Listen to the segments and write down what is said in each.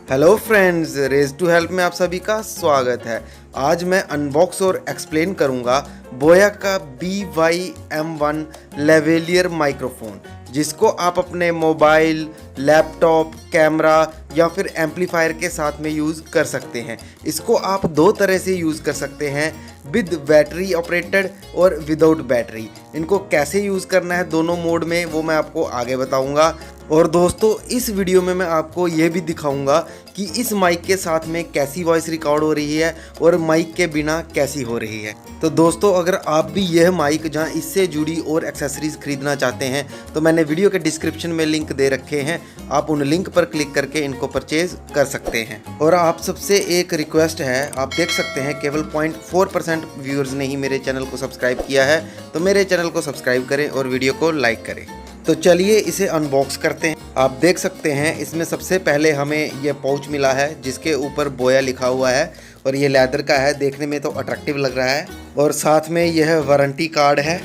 Hello friends, raise to help में आप सभी का स्वागत है। आज मैं अनबॉक्स और एक्सप्लेन करूंगा बोया का BY-M1 लेवेलियर माइक्रोफोन, जिसको आप अपने मोबाइल, लैपटॉप, कैमरा या फिर एम्पलीफायर के साथ में यूज़ कर सकते हैं। इसको आप दो तरह से यूज़ कर सकते हैं, विद बैटरी ऑपरेटेड और विदाउट बैटरी। इनको कैसे यूज़ करना है दोनों मोड में, वो मैं आपको आगे बताऊंगा। और दोस्तों, इस वीडियो में मैं आपको ये भी दिखाऊंगा कि इस माइक के साथ में कैसी वॉइस रिकॉर्ड हो रही है और माइक के बिना कैसी हो रही है। तो दोस्तों, अगर आप भी यह माइक जहां इससे जुड़ी और एक्सेसरीज खरीदना चाहते हैं तो मैंने वीडियो के डिस्क्रिप्शन में लिंक दे रखे हैं, आप उन लिंक पर क्लिक करके इनको परचेज कर सकते हैं। और आप सबसे एक रिक्वेस्ट है, आप देख सकते हैं केवल 0.4% व्यूअर्स ने ही मेरे चैनल को सब्सक्राइब किया है, तो मेरे चैनल को सब्सक्राइब करें और वीडियो को लाइक करें। तो चलिए इसे अनबॉक्स करते हैं। आप देख सकते हैं इसमें सबसे पहले हमें ये पाउच मिला है जिसके ऊपर बोया लिखा हुआ है और ये लेदर का है, देखने में तो अट्रैक्टिव लग रहा है। और साथ में यह वारंटी कार्ड है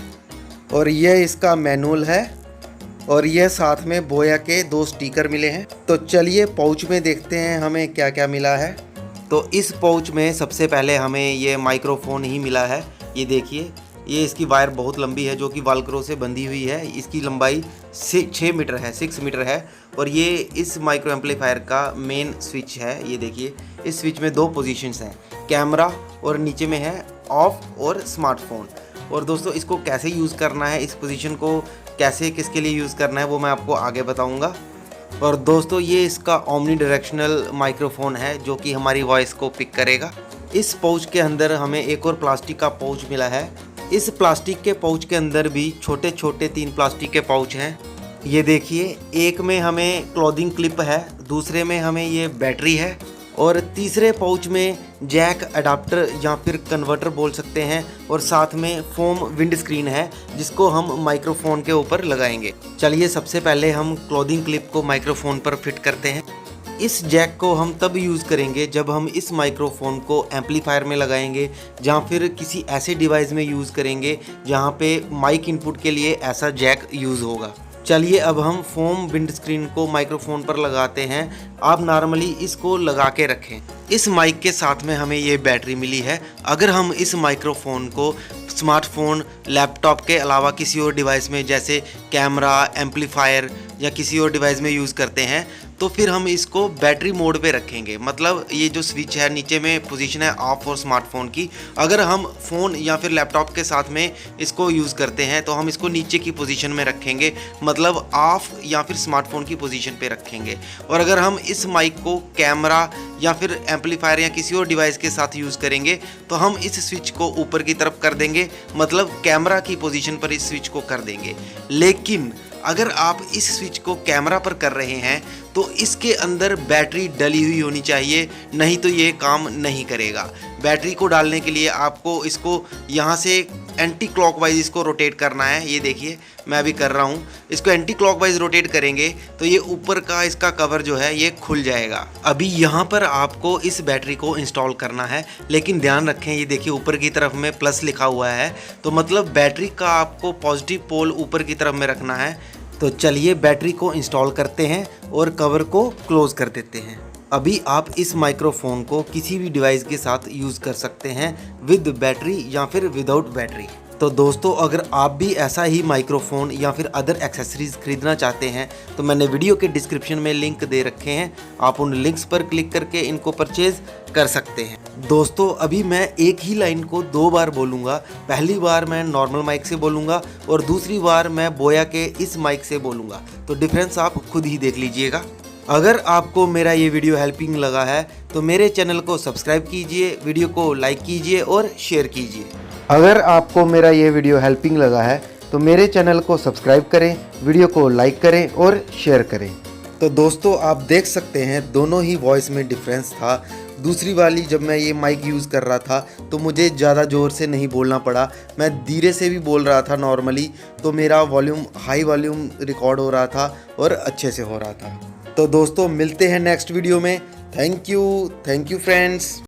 और यह इसका मैनुअल है और यह साथ में बोया के 2 स्टिकर मिले हैं। तो चलिए पाउच में देखते हैं हमें क्या क्या मिला है। तो इस पाउच में सबसे पहले हमें ये माइक्रोफोन ही मिला है। ये देखिए, ये इसकी वायर बहुत लंबी है जो कि वाल्क्रो से बंधी हुई है। इसकी लंबाई 6 मीटर है, 6 मीटर है। और ये इस माइक्रो एम्पलीफायर का मेन स्विच है। ये देखिए, इस स्विच में 2 पोजीशंस हैं, कैमरा और नीचे में है ऑफ और स्मार्टफोन। और दोस्तों, इसको कैसे यूज़ करना है, इस पोजीशन को कैसे किसके लिए यूज़ करना है, वो मैं आपको आगे बताऊँगा। और दोस्तों, ये इसका ओमनी डायरेक्शनल माइक्रोफोन है जो कि हमारी वॉइस को पिक करेगा। इस पाउच के अंदर हमें एक और प्लास्टिक का पाउच मिला है। इस प्लास्टिक के पाउच के अंदर भी छोटे छोटे 3 प्लास्टिक के पाउच हैं। ये देखिए, एक में हमें क्लॉथिंग क्लिप है, दूसरे में हमें ये बैटरी है और तीसरे पाउच में जैक अडाप्टर या फिर कन्वर्टर बोल सकते हैं। और साथ में फोम विंड स्क्रीन है जिसको हम माइक्रोफोन के ऊपर लगाएंगे। चलिए सबसे पहले हम क्लॉथिंग क्लिप को माइक्रोफोन पर फिट करते हैं। इस जैक को हम तब यूज़ करेंगे जब हम इस माइक्रोफोन को एम्पलीफायर में लगाएंगे, जहाँ फिर किसी ऐसे डिवाइस में यूज़ करेंगे जहाँ पे माइक इनपुट के लिए ऐसा जैक यूज़ होगा। चलिए अब हम फोम विंड स्क्रीन को माइक्रोफोन पर लगाते हैं। आप नॉर्मली इसको लगा के रखें। इस माइक के साथ में हमें ये बैटरी मिली है। अगर हम इस माइक्रोफोन को स्मार्टफोन, लैपटॉप के अलावा किसी और डिवाइस में जैसे कैमरा, एम्पलीफायर या किसी और डिवाइस में यूज़ करते हैं तो फिर हम इसको बैटरी मोड पे रखेंगे। मतलब ये जो स्विच है नीचे में पोजीशन है ऑफ और स्मार्टफोन की, अगर हम फ़ोन या फिर लैपटॉप के साथ में इसको यूज़ करते हैं तो हम इसको नीचे की पोजीशन में रखेंगे, मतलब ऑफ या फिर स्मार्टफोन की पोजीशन पे रखेंगे। और अगर हम इस माइक को कैमरा या फिर एम्पलीफायर या किसी और डिवाइस के साथ यूज़ करेंगे तो हम इस स्विच को ऊपर की तरफ कर देंगे, मतलब कैमरा की पोजीशन पर इस स्विच को कर देंगे। लेकिन अगर आप इस स्विच को कैमरा पर कर रहे हैं तो इसके अंदर बैटरी डली हुई होनी चाहिए, नहीं तो ये काम नहीं करेगा। बैटरी को डालने के लिए आपको इसको यहाँ से एंटी क्लॉकवाइज इसको रोटेट करना है। ये देखिए, मैं अभी कर रहा हूँ। इसको एंटी क्लॉकवाइज रोटेट करेंगे तो ये ऊपर का इसका कवर जो है ये खुल जाएगा। अभी यहाँ पर आपको इस बैटरी को इंस्टॉल करना है, लेकिन ध्यान रखें, ये देखिए ऊपर की तरफ में प्लस लिखा हुआ है, तो मतलब बैटरी का आपको पॉजिटिव पोल ऊपर की तरफ में रखना है। तो चलिए बैटरी को इंस्टॉल करते हैं और कवर को क्लोज कर देते हैं। अभी आप इस माइक्रोफोन को किसी भी डिवाइस के साथ यूज़ कर सकते हैं, विद बैटरी या फिर विदाउट बैटरी। तो दोस्तों, अगर आप भी ऐसा ही माइक्रोफोन या फिर अदर एक्सेसरीज खरीदना चाहते हैं तो मैंने वीडियो के डिस्क्रिप्शन में लिंक दे रखे हैं, आप उन लिंक्स पर क्लिक करके इनको परचेज कर सकते हैं। दोस्तों, अभी मैं एक ही लाइन को 2 बार बोलूँगा। पहली बार मैं नॉर्मल माइक से बोलूँगा और दूसरी बार मैं बोया के इस माइक से बोलूँगा, तो डिफरेंस आप खुद ही देख लीजिएगा। अगर आपको मेरा ये वीडियो हेल्पिंग लगा है तो मेरे चैनल को सब्सक्राइब कीजिए, वीडियो को लाइक कीजिए और शेयर कीजिए। अगर आपको मेरा ये वीडियो हेल्पिंग लगा है तो मेरे चैनल को सब्सक्राइब करें, वीडियो को लाइक करें और शेयर करें। तो दोस्तों, आप देख सकते हैं दोनों ही वॉइस में डिफरेंस था। दूसरी वाली जब मैं ये माइक यूज़ कर रहा था तो मुझे ज़्यादा ज़ोर से नहीं बोलना पड़ा, मैं धीरे से भी बोल रहा था नॉर्मली, तो मेरा वॉल्यूम हाई वॉल्यूम रिकॉर्ड हो रहा था और अच्छे से हो रहा था। तो दोस्तों, मिलते हैं नेक्स्ट वीडियो में। Thank you friends.